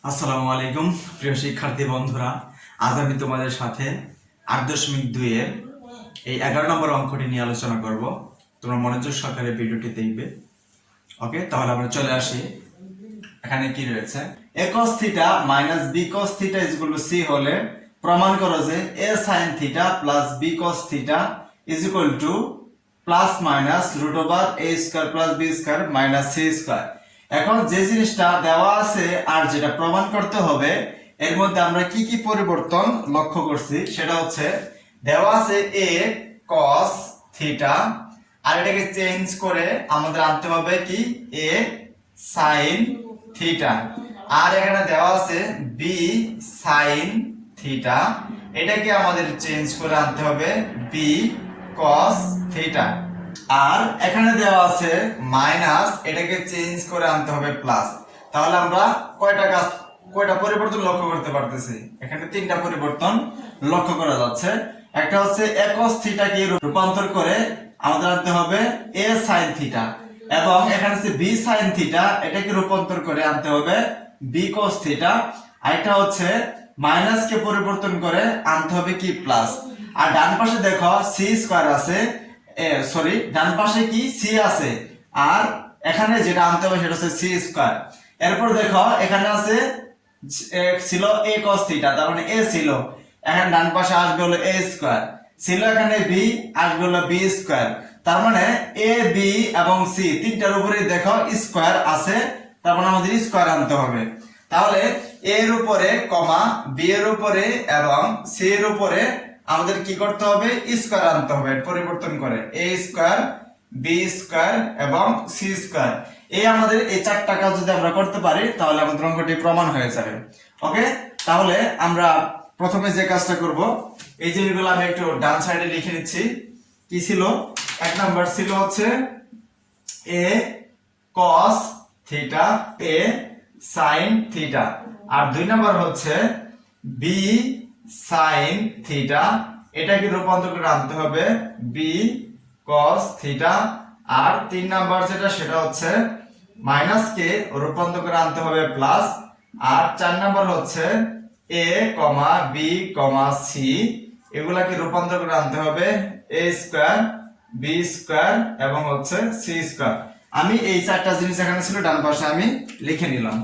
আসসালামু আলাইকুম প্রিয় শিক্ষার্থী বন্ধুরা, আজ আমি তোমাদের সাথে 8.2 এর এই 11 নম্বর অঙ্কটি নিয়ে আলোচনা করব। তোমরা মনোযোগ সহকারে ভিডিওটি দেখবে। ওকে, তাহলে আমরা চলে আসি। এখানে কি রয়েছে? a cos theta minus b cos theta is equal to c হলে প্রমাণ করো যে a sin theta plus b cos theta is equal to plus minus root over a square plus b square minus c square. এখন যে জিনিসটা দেওয়া আছে আর যেটা প্রমাণ করতে হবে, এর মধ্যে আমরা কি কি পরিবর্তন লক্ষ্য করছি সেটা হচ্ছে দেওয়া আছে a cos থিটা, আর এটাকে চেঞ্জ করে আমাদের আনতে হবে কি a sin থিটা, আর এখানে দেওয়া আছে b sin থিটা, এটাকে আমাদের চেঞ্জ করে আনতে হবে b cos থিটা, আর এখানে দেওয়া আছে মাইনাস, এটাকে চেঞ্জ করে আনতে হবে প্লাস। তাহলে আমরা কয়টা পরিবর্তন লক্ষ্য করতে পারতেছি? এখানে তিনটা পরিবর্তন লক্ষ্য করা যাচ্ছে। একটা হচ্ছে a cos থিটাকে রূপান্তর করে আমাদের আনতে হবে a sin থিটা, এবং এখানে আছে b sin থিটা, এটাকে রূপান্তর করে আনতে হবে b cos থিটা, আর এটা হচ্ছে মাইনাস কে পরিবর্তন করে আনতে হবে কি প্লাস। আর ডান পাশে দেখো c স্কয়ার আছে, ডান পাশে কি c আছে, আর এখানে যেটা আনতে হবে সেটা হচ্ছে c স্কয়ার। এরপর দেখো এখানে আছে ছিল a cos থিটা, তার মানে a ছিল, এখানে ডান পাশে আসবে হলো a স্কয়ার, ছিল এখানে b, আসবে হলো b স্কয়ার। তার মানে a b এবং c তিনটার উপরে দেখো স্কয়ার আছে, তার মানে আমাদের স্কয়ার আনতে হবে। তাহলে a এর উপরে কমা b এর উপরে এবং c এর উপরে আমাদের কি করতে হবে? স্কয়ার আনতে হবে পরিবর্তন করে, a স্কয়ার b স্কয়ার এবং c স্কয়ার। এই আমাদের এই চারটা কাজ যদি আমরা করতে পারি তাহলে আমাদের অঙ্কটি প্রমাণ হয়ে যাবে। ওকে, তাহলে আমরা প্রথমে যে কাজটা করব, এই জিনিসগুলো আমি একটু ডান সাইডে লিখে নিচ্ছি। কি ছিল? এক নাম্বার ছিল হচ্ছে a cos theta a sin theta, আর দুই নাম্বার হচ্ছে b sin থিটা, এটাকে রূপান্তর করে আনতে হবে b cos থিটা, আর তিন নাম্বার যেটা সেটা হচ্ছে মাইনাস কে রূপান্তর করে আনতে হবে প্লাস, আর চার নাম্বার হচ্ছে a, b, c, এগুলাকে রূপান্তর করে আনতে হবে a স্কয়ার b স্কয়ার এবং হচ্ছে c স্কয়ার। আমি এই চারটা জিনিস এখানে ছিল ডান পাশে আমি লিখে নিলাম।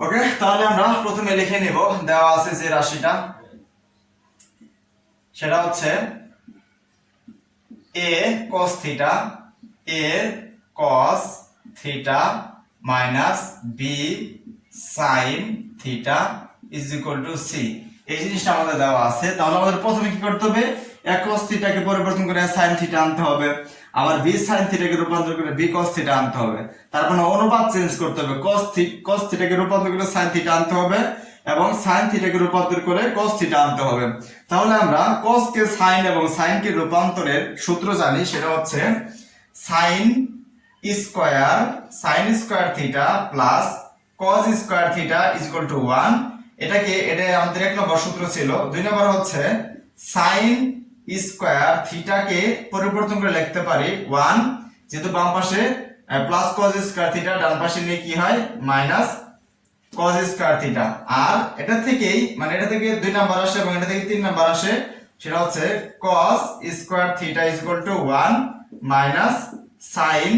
ওকে, তাহলে আমরা প্রথমে লিখে নিব, দেওয়া আছে যে রাশিটা সেটা হচ্ছে a cos theta a cos theta minus b sin theta is equal to c। এই জিনিসটা আমাদের দেওয়া আছে। তাহলে আমাদের প্রথমে কি করতে হবে? a cos থিটাকে পরিবর্তন করে sin থিটা আনতে হবে, আবার b sin থিটাকে রূপান্তর করে b cos থিটা আনতে হবে। তারপর অনুপাত চেঞ্জ করতে হবে, cos থিটাকে রূপান্তর করে sin থিটা আনতে হবে, এবং sin থিটাকে রূপান্তর করে cos থিটা আনতে হবে। তাহলে আমরা cos কে sin এবং sin কে রূপান্তরের সূত্র জানি, সেটা হচ্ছে sin square theta plus cos square theta is equal two 1। এটা আমাদের এক নম্বর সূত্র ছিল। দুই নম্বর হচ্ছে sin স্কয়ার থিটাকে পরিবর্তন করে লিখতে পারি 1, যেহেতু বাম পাশে প্লাস cos স্কয়ার থিটা, ডান পাশে নিয়ে কি হয় মাইনাস cos স্কয়ার থিটা, আর এটা থেকেই মানে এটা থেকে 2 নাম্বার আসে এবং এটা থেকে 3 নাম্বার আসে, সেটা হচ্ছে cos square theta is equal two 1 minus sin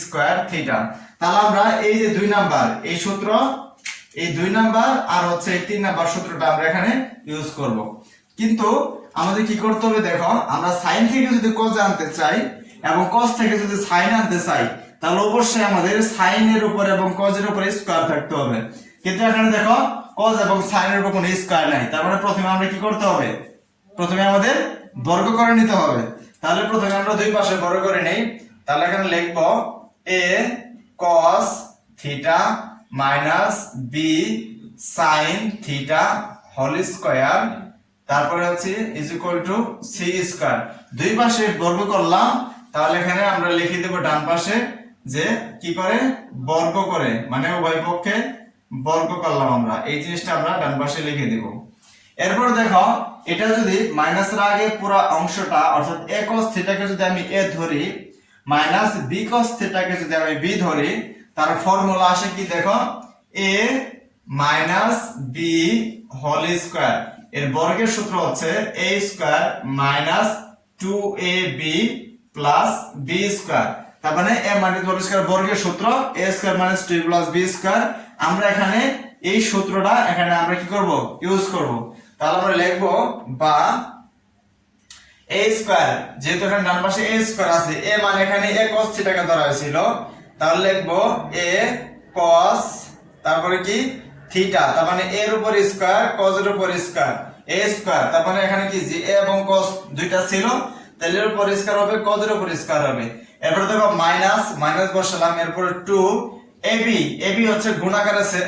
square theta. তাহলে আমরা এই যে 2 নাম্বার এই সূত্র, এই 2 নাম্বার আর হচ্ছে এই 3 নাম্বার সূত্রটা আমরা এখানে ইউজ করব। কিন্তু আমাদের কি করতে হবে? দেখো, আমরা sin থেকে যদি cos আনতে চাই এবং cos থেকে যদি sin আনতে চাই, তাহলে অবশ্যই আমাদের sin এর উপর এবং cos এর উপর স্কয়ার থাকতে হবে। কিন্তু এখানে দেখো cos এবং sin এর উপর কোনো স্কয়ার নাই, তার মানে প্রথমে আমরা কি করতে হবে? প্রথমে আমাদের বর্গ করে নিতে হবে। তাহলে প্রথমে আমরা দুই পাশে বর্গ করে নেই। তাহলে এখানে লিখব a cos theta minus b sin theta whole square, তারপরে হচ্ছে is equal to c square. দুই পাশে বর্গ করলাম, তাহলে এখানে আমরা লিখে দেব ডান পাশে যে কি করে বর্গ করে, মানে উভয় পক্ষে বর্গ করলাম আমরা, এই জিনিসটা আমরা ডান পাশে লিখে দেব। এরপর দেখো, এটা যদি মাইনাসের আগে পুরো অংশটা অর্থাৎ a cos থিটাকে যদি আমি a ধরি, মাইনাস বি কস থিটাকে যদি আমি বি ধরি তার ফর্মুলা আসে কি দেখো এ মাইনাস বি হোল স্কয়ার এর বর্গের সূত্র হচ্ছে a square minus 2ab plus b square. তার মানে a মাইনাস b স্কয়ার বর্গের সূত্র a square minus 2 plus b square. আমরা এখানে এই সূত্রটা এখানে আমরা কি করব ইউজ করব। তাহলে আমরা লিখব বা a স্কয়ার যেহেতু এখানে ডান পাশে a স্কয়ার আছে a মানে এখানে a cos θ কে ধরা হয়েছিল তাহলে লিখব a cos তারপরে কি থিটা তার মানে a এর উপর স্কয়ার cos এর উপর স্কয়ার a স্কয়ার তার মানে এখানে কি যে a এবং cos দুইটা ছিল তাহলে এর উপর স্কয়ার হবে cos এর উপর স্কয়ার হবে। এরপর দেখো মাইনাস মাইনাস বসালাম এরপর 2 ab হচ্ছে গুণাকার আছে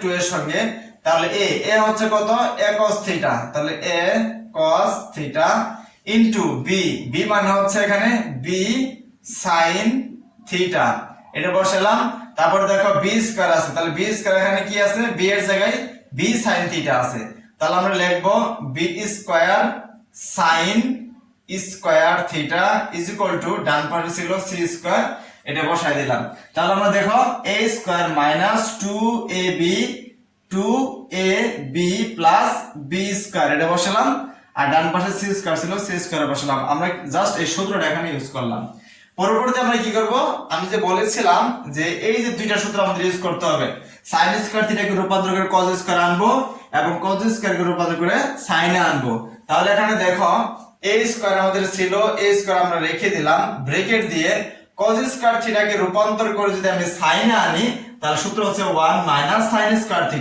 2 এর সঙ্গে তাহলে a হচ্ছে কত a cos θ তাহলে a cos θ ইনটু b মানে হচ্ছে এখানে b sin θ এটা বসালাম। তারপর দেখো b স্কয়ার আছে তাহলে b স্কয়ার এখানে কি আছে b এর জায়গায় b sin θ আছে তাহলে আমরা লিখব b square sin square θ is equal to ডান পাশে ছিল c স্কয়ার এটা বসাই দিলাম। তাহলে আমরা দেখো a square minus 2ab plus b square এটা বসালাম আর ডান পাশে c স্কয়ার ছিল c স্কয়ার বসালাম। আমরা জাস্ট এই সূত্রটা এখানে ইউজ করলাম। পরবর্তীতে আমরা কি করব আমি যে বলেছিলাম যে এই যে দুইটা সূত্র আমাদের ইউজ করতে হবে sin স্কয়ার θ কে রূপান্তর করে cos স্কয়ার আনবো এবং cos স্কয়ার কে রূপান্তর করে sin এ আনবো। তাহলে এখানে দেখো a স্কয়ার আমাদের ছিল a স্কয়ার আমরা রেখে দিলাম ব্র্যাকেট দিয়ে cos স্কয়ার θ কে রূপান্তর করে যদি আমি sin এ আনি তাহলে সূত্র হচ্ছে 1 মাইনাস sin স্কয়ার θ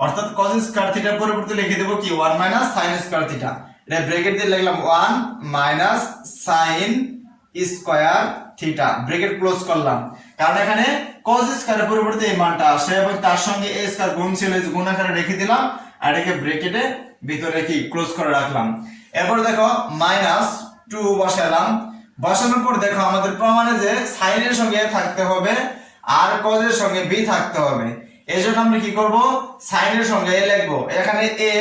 অর্থাৎ cos স্কয়ার θ এর পরিবর্তে লিখে দেব কি 1 মাইনাস sin স্কয়ার θ এটা ব্র্যাকেট দিয়ে লিখলাম 1 minus sin square θ bracket close করলাম কারণ এখানে cos স্কয়ার এর পরিবর্তে এই মানটা আসে এবং তার সঙ্গে a স্কয়ার গুণ ছিল এই গুণ আকারে রেখে দিলাম আর এটাকে ব্র্যাকেটে ভিতরে কি ক্লোজ করে রাখলাম। এরপর দেখো মাইনাস 2 বসালাম বসানোর পর দেখো আমাদের প্রমাণে যে sin এর সঙ্গে a থাকতে হবে আর cos এর সঙ্গে b থাকতে হবে এজন্য আমরা কি করব sin এর সঙ্গে a লিখব এখানে a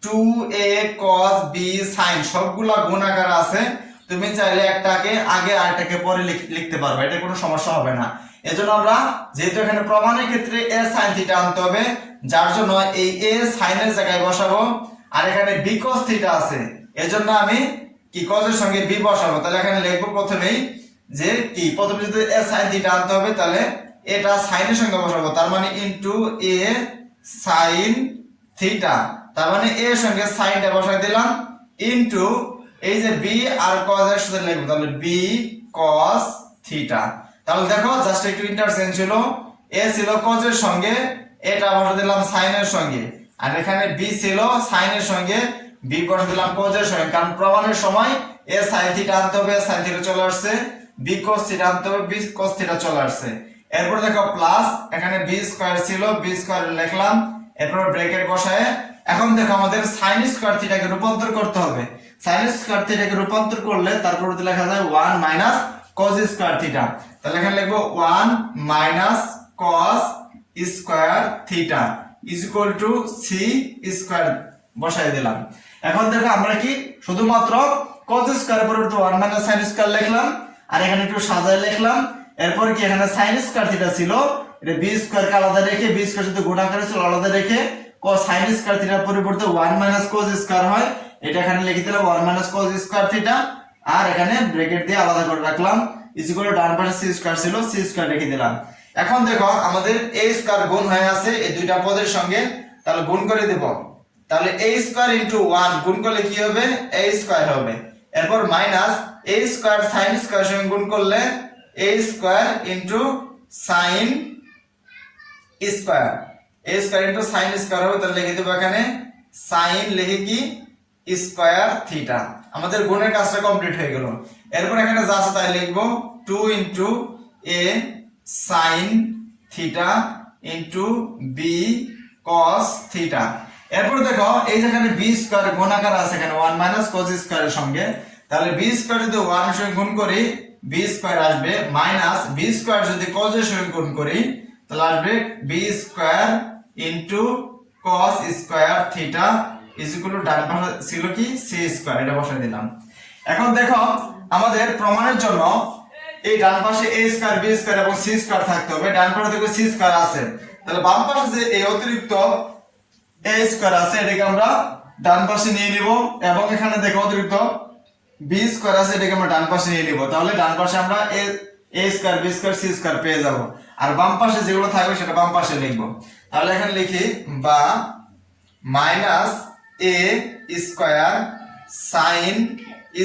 2a cos b sin সবগুলা গুণ আকারে আছে তুমি চাইলে একটাকে আগে আরেকটাকে পরে লিখতে পারবে এটা কোনো সমস্যা হবে না। এজন্য আমরা যেহেতু এখানে প্রমাণের ক্ষেত্রে a sin θ আনতে হবে যার জন্য এই a sin এর জায়গায় বসাবো আর এখানে b cos θ আছে এজন্য আমি কি cos এর সঙ্গে b বসাবো তাহলে এখানে লিখব প্রথমেই যে কি প্রথমে যদি a sin θ আনতে হবে তাহলে এটা sin এর সঙ্গে বসাবো তার মানে ইনটু a sin θ তার মানে a এর সঙ্গে sin টা বসাই দিলাম ইনটু এই যে b আর cos এর সাথে লিখব তাহলে b cos θ তাহলে দেখো জাস্ট একটু ইন্টারচেঞ্জ হলো a ছিল cos এর সঙ্গে এটা বসা দিলাম sin এর সঙ্গে আর এখানে b ছিল sin এর সঙ্গে b বসা দিলাম cos এর সঙ্গে কারণ প্রমাণের সময় a sin θ আনতে হবে sin θ চলে আসছে b cos θ আনতে হবে b cos θ চলে আসছে। এরপর দেখো প্লাস এখানে b স্কয়ার ছিল b স্কয়ার লিখলাম এরপর ব্র্যাকেট বসায় এখন দেখো আমাদের sin স্কয়ার θ কে রূপান্তর করতে হবে sin স্কয়ার θ কে রূপান্তর করলে তারপর লেখা যায় 1 মাইনাস cos স্কয়ার θ তাহলে এখানে লিখব 1 minus cos square θ is equal to c square বসাই দিলাম। এখন দেখো আমরা কি শুধুমাত্র cos স্কয়ার এর পরিবর্তে 1 মাইনাস sin স্কয়ার লিখলাম আর এখানে একটু সাজায় লিখলাম এরপর কি এখানে sin স্কয়ার θ ছিল এটা b স্কয়ার কে আলাদা রেখে b স্কয়ার সাথে গুণ আকারে ছিল আলাদা রেখে cos sin স্কয়ার θ এর পরিবর্তে 1 মাইনাস cos স্কয়ার হয় এটা এখানে লিখে দিলাম 1 মাইনাস cos স্কয়ার θ আর এখানে ব্র্যাকেট দিয়ে আলাদা করে রাখলাম ইজ ইকুয়াল টু ডান পাশে c স্কয়ার ছিল c স্কয়ার রেখে দিলাম। এখন দেখো আমাদের a স্কয়ার গুণ হয়ে আছে এই দুইটা পদের সঙ্গে তাহলে গুণ করে দেব তাহলে a স্কয়ার ইনটু 1 গুণ করলে কি হবে a স্কয়ার হবে এরপর minus a square sin square সঙ্গে গুণ করলে a square into sin square a square into sin square হবে তাহলে লিখে দেব এখানে sin লিখে কি স্কয়ার θ আমাদের গুণের কাজটা কমপ্লিট হয়ে গেল। এরপর এখানে যা আছে তাই লিখব 2 into a sin θ into b cos θ এরপর দেখো এই যেখানে b স্কয়ার গুণ আকার আছে এখানে 1 মাইনাস cos স্কয়ার এর সঙ্গে তাহলে b স্কয়ার যদি 1 এর সঙ্গে গুণ করি b স্কয়ার আসবে মাইনাস b স্কয়ার যদি cos এর সঙ্গে গুণ করি তাহলে আসবে b square into cos square θ is equal to ডান পাশে ছিল কি c স্কয়ার এটা বসাই দিলাম। এখন দেখো আমাদের প্রমাণের জন্য এই ডান পাশে a স্কয়ার b স্কয়ার এবং c স্কয়ার থাকতে হবে, ডান পাশে দেখো c স্কয়ার আছে, তাহলে বাম পাশে যে এই অতিরিক্ত a স্কয়ার আছে এটাকে আমরা ডান পাশে নিয়ে নিব, এবং এখানে দেখো অতিরিক্ত b স্কয়ার আছে এটাকে আমরা ডান পাশে নিয়ে নিব, তাহলে ডান পাশে আমরা a square b square c square পেয়ে যাব, আর বাম পাশে যেগুলো থাকবে সেটা বাম পাশে লিখব। তাহলে এখানে লিখি বা minus a square sin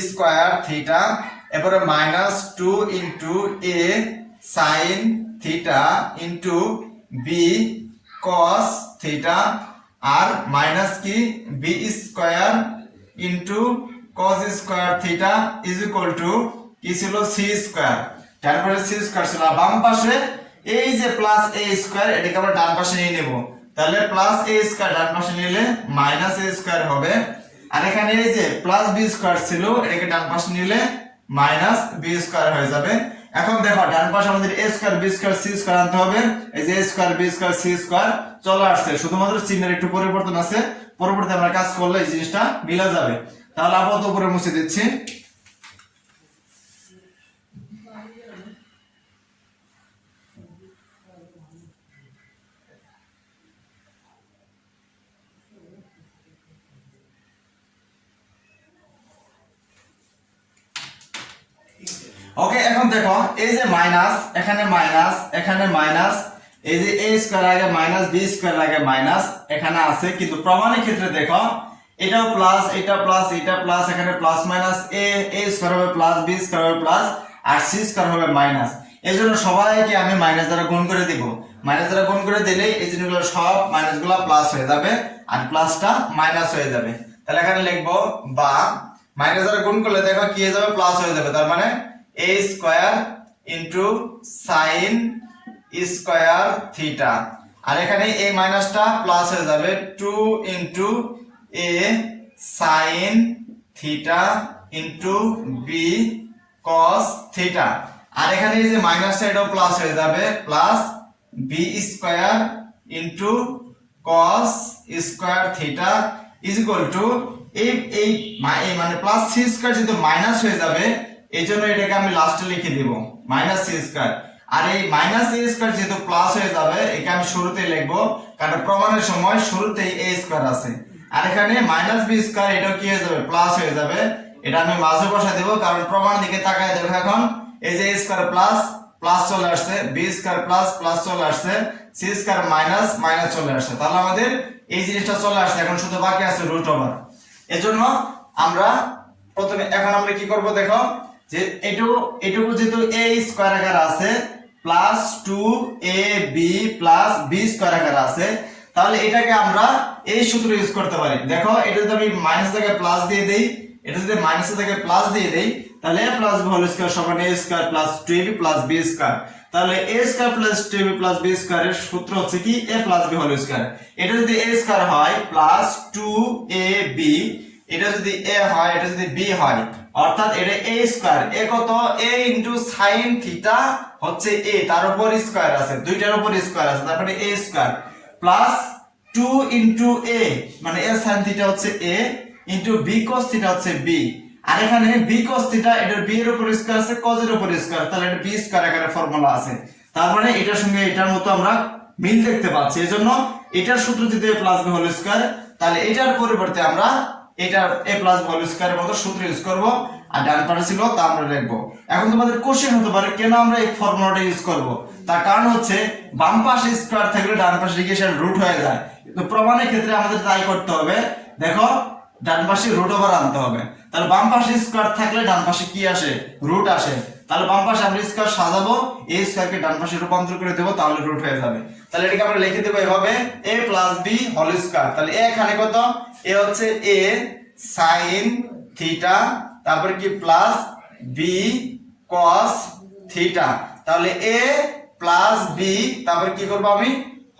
square theta, এরপরে minus 2 into a sin theta into b cos theta, আর মাইনাস কি b square into cos square theta is equal to কি ছিল c স্কয়ার, তারপরে c স্কয়ার ছিল, বাম পাশে এই যে প্লাস a স্কয়ার এটাকে আমরা ডান পাশে নিয়ে নেব, তাহলে প্লাস a স্কয়ার ডান পাশে নিলে মাইনাস a স্কয়ার হবে, আর এখানে এই যে প্লাস b স্কয়ার ছিল এটাকে ডান পাশে নিলে মাইনাস b স্কয়ার হয়ে যাবে। এখন দেখো ডান পাশে আমাদের a square b square c square আনতে হবে, এই যে a square b square c square চলে আসছে, শুধুমাত্র চিহ্নের একটু পরিবর্তন আছে, পরবর্তীতে আমরা কাজ করলে এই জিনিসটা মিলে যাবে। তাহলে আপাতত উপরে মুছে দিচ্ছি। ওকে, এখন দেখো এই যে মাইনাস, এখানে মাইনাস, এখানে মাইনাস, এই যে a স্কয়ার আগে মাইনাস b স্কয়ার আগে মাইনাস এখানে আছে, কিন্তু প্রমাণের ক্ষেত্রে দেখো এটাও প্লাস, এটা প্লাস, এটা প্লাস, এখানে প্লাস মাইনাস a স্কয়ার হবে প্লাস, b স্কয়ার হবে প্লাস, আর c স্কয়ার হবে মাইনাস, এজন্য সবাইকে আমি মাইনাস দ্বারা গুণ করে দিব, মাইনাস দ্বারা গুণ করে দিলে এই জিনিসগুলো সব মাইনাসগুলো প্লাস হয়ে যাবে আর প্লাসটা মাইনাস হয়ে যাবে। তাহলে এখানে লিখবো বা মাইনাস দ্বারা গুণ করলে দেখো কি হয়ে যাবে, প্লাস হয়ে যাবে, তার মানে a square into sin square theta, আর এখানে এই মাইনাসটা প্লাস হয়ে যাবে 2 into a sin theta into b cos theta, আর এখানে এই যে মাইনাসটা এটাও প্লাস হয়ে যাবে, plus b square into cos square theta is equal to এই মানে প্লাস c স্কয়ার যেহেতু মাইনাস হয়ে যাবে এই জন্য এটাকে আমি লাস্টে লিখে দিব মাইনাস c স্কয়ার, আর এই মাইনাস a স্কয়ার যেহেতু প্লাস হয়ে যাবে একে আমি শুরুতে লিখবো, কারণ প্রমাণের সময় শুরুতেই a স্কয়ার আছে, আর এখানে মাইনাস b স্কয়ার এটাও কি হয়ে যাবে, প্লাস হয়ে যাবে, এটা আমি মাঝে বসায় দেব, কারণ প্রমাণ দিকে তাকায় দেখো এখন এই যে a স্কয়ার প্লাস প্লাস চলে আসছে, b স্কয়ার প্লাস প্লাস চলে আসছে, c স্কয়ার মাইনাস মাইনাস চলে আসছে, তাহলে আমাদের এই জিনিসটা চলে আসছে, এখন শুধু বাকি আছে রুট ওভার। এজন্য আমরা প্রথমে এখন আমরা কি করব দেখো যে এটুকু যেহেতু a স্কয়ার আকার আছে plus 2ab plus b square আকার আছে, তাহলে এটাকে আমরা এই সূত্র ইউজ করতে পারি। দেখো এটা যদি আমি মাইনাস থেকে প্লাস দিয়ে দেই, এটা যদি মাইনাস থেকে প্লাস দিয়ে দেই, তাহলে a plus b whole square সমান a square plus 2ab plus b square, তাহলে a square plus 2ab plus b square এর সূত্র হচ্ছে কি a plus b whole square, এটা যদি a স্কয়ার হয় প্লাস 2ab, এটা যদি a হয় এটা যদি b হয়, অর্থাৎ এটা a স্কয়ার, a কত a ইনটু sin থিটা হচ্ছে a, তার উপর স্কয়ার আছে, দুইটার উপর স্কয়ার আছে, তারপরে a square plus 2 into a মানে a sin থিটা হচ্ছে a into b cos theta হচ্ছে b, আর এখানে b cos থিটা এটা b এর উপর স্কয়ার আছে, cos এর উপর স্কয়ার, তাহলে এটা b স্কয়ার আকারে ফর্মুলা আছে, তার মানে এটার সঙ্গে এটার মতো আমরা মিল দেখতে পাচ্ছি, এজন্য এটার সূত্র যদি a plus b whole square, তাহলে এটার পরিবর্তে আমরা এটার a প্লাস b হোল স্কয়ারের মতো সূত্র ইউজ করব, আর ডান পাশে ছিল তা আমরা লিখব। এখন তোমাদের কোশ্চেন হতে পারে কেন আমরা এই ফর্মুলাটা ইউজ করব, তার কারণ হচ্ছে বাম পাশে স্কয়ার থাকলে ডান পাশে লিখে সেটা রুট হয়ে যায়, তো প্রমাণের ক্ষেত্রে আমাদের তাই করতে হবে, দেখো ডান পাশে রুট ওভার আনতে হবে, তাহলে বাম পাশে স্কয়ার থাকলে ডান পাশে কি আসে, রুট আসে, তাহলে বাম পাশে আমরা স্কয়ার সাজাবো, a স্কয়ারকে ডান পাশে রূপান্তর করে দেব, তাহলে রুট হয়ে যাবে, তাহলে এটাকে আমরা লিখে দেব এভাবে a plus b whole square, তাহলে a এখানে কত, a হচ্ছে a sin থিটা, তারপরে কি প্লাস b cos থিটা, তাহলে a প্লাস b তারপরে কি করব আমি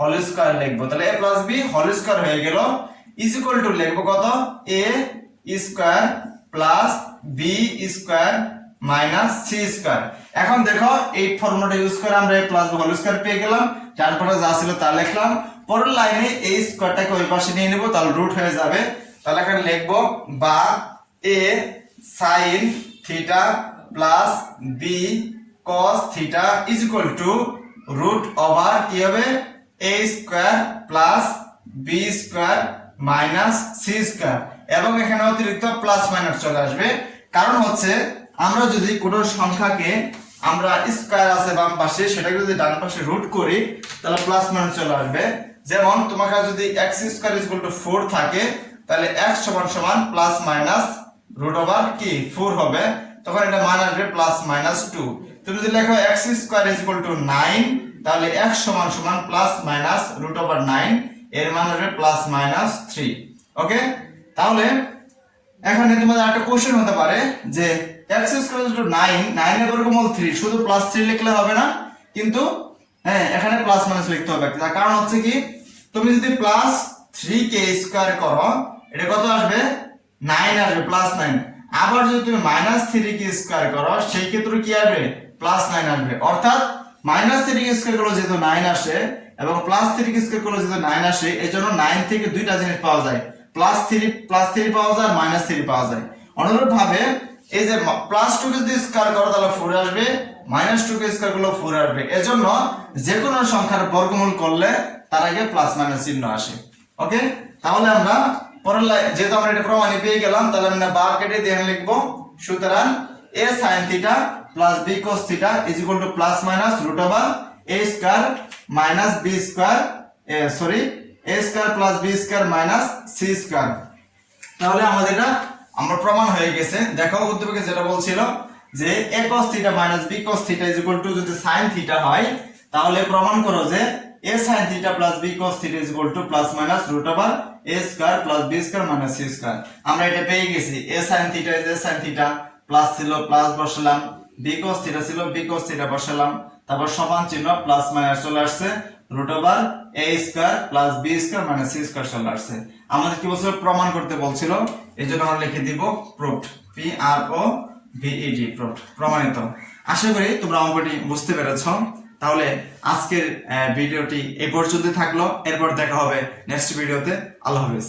হোল স্কয়ার লিখব, তাহলে a plus b whole square হয়ে গেল ইজ ইকুয়াল টু লিখব কত, a square plus b square minus c square. এখন দেখো এই ফর্মুলাটা ইউজ করে আমরা a plus b whole square পেয়ে গেলাম, ডান পাশে যা ছিল তা লিখলাম, পরের লাইনে এই স্কয়ারটাকে ওই পাশে নিয়ে নেব, তাহলে রুট হয়ে যাবে, তাহলে এখানে লিখব বা a sin theta plus b cos theta is equal to root over কি হবে a square plus b square minus c square, এবং এখানে অতিরিক্ত প্লাস মাইনাস চলে আসবে। কারণ হচ্ছে আমরা যদি কোনো সংখ্যাকে আমরা স্কয়ার আছে বাম পাশে সেটাকে যদি ডান পাশে রুট করি তাহলে প্লাস মাইনাস চলে আসবে। যেমন তোমার কাছে যদি x square is equal two 4 থাকে তাহলে x সমান সমান প্লাস মাইনাস রুট ওভার কি 4 হবে, তখন এটা মান আসবে প্লাস মাইনাস 2। তুমি যদি লেখো x square is equal two 9 তাহলে x সমান সমান প্লাস মাইনাস রুট ওভার 9, এর মান আসবে প্লাস মাইনাস 3। ওকে, তাহলে এখানে তোমাদের একটা কোশ্চেন হতে পারে যে x square is equal two 9 এর বর্গমূল 3, শুধু প্লাস 3 লিখলে হবে না, কিন্তু হ্যাঁ এখানে প্লাস মাইনাস লিখতে হবে। তার কারণ হচ্ছে কি তুমি যদি প্লাস 3 কে স্কয়ার করো এটা কত আসবে 9 আসবে প্লাস 9, আবার যদি তুমি মাইনাস 3 কে স্কয়ার করো সেই ক্ষেত্রে কি আসবে প্লাস 9 আসবে। অর্থাৎ মাইনাস 3 কে স্কয়ার করলে যেহেতু 9 আসে এবং প্লাস 3 কে স্কয়ার করলে যেহেতু 9 আসে, এজন্য 9 থেকে দুইটা জিনিস পাওয়া যায়, প্লাস 3 পাওয়া যায়, মাইনাস 3 পাওয়া যায়। অনুরূপ ভাবে এই যে প্লাস 2 কে যদি স্কয়ার করো তাহলে 4 আসবে, মাইনাস 2 কে স্কয়ার করলে 4 আসবে। এজন্য যে কোনো সংখ্যার বর্গমূল করলে তার আগে প্লাস মাইনাস চিহ্ন আসে। ওকে, তাহলে আমরা পরের যেহেতু আমরা এটা প্রমাণে পেয়ে গেলাম তাহলে আমরা বার কেটে দিয়ে লিখবো। সুতরাং a sin theta plus b cos theta is equal to plus minus root over a square minus b square a square plus b square minus c square. তাহলে আমাদের এটা আমরা প্রমাণ হয়ে গেছে। দেখো উদ্দীপকে যেটা বলছিল যে a cos theta minus b cos theta is equal to যদি sin থিটা হয় তাহলে প্রমাণ করো যে a sin theta plus b cos theta is equal to plus minus root over a square plus b square minus c square. আমরা এটা পেয়ে গেছি। a sin theta is a sin theta, plus ছিল প্লাস বসালাম, b cos theta ছিল b cos theta বসালাম, তারপর সমান চিহ্ন প্লাস মাইনাস চলে আসছে, root over a square plus b square minus c square চলে আসছে। আমাদের কি বলছিল প্রমাণ করতে বলছিল, এজন্য আমরা লিখে দিব proofed, p r o v e d proofed, প্রমাণিত। আশা করি তোমরা অঙ্কটি বুঝতে পেরেছো। তাহলে আজকের ভিডিওটি এই পর্যন্ত থাকলো, এরপর দেখা হবে নেক্সট ভিডিওতে। আল্লাহ হাফেজ।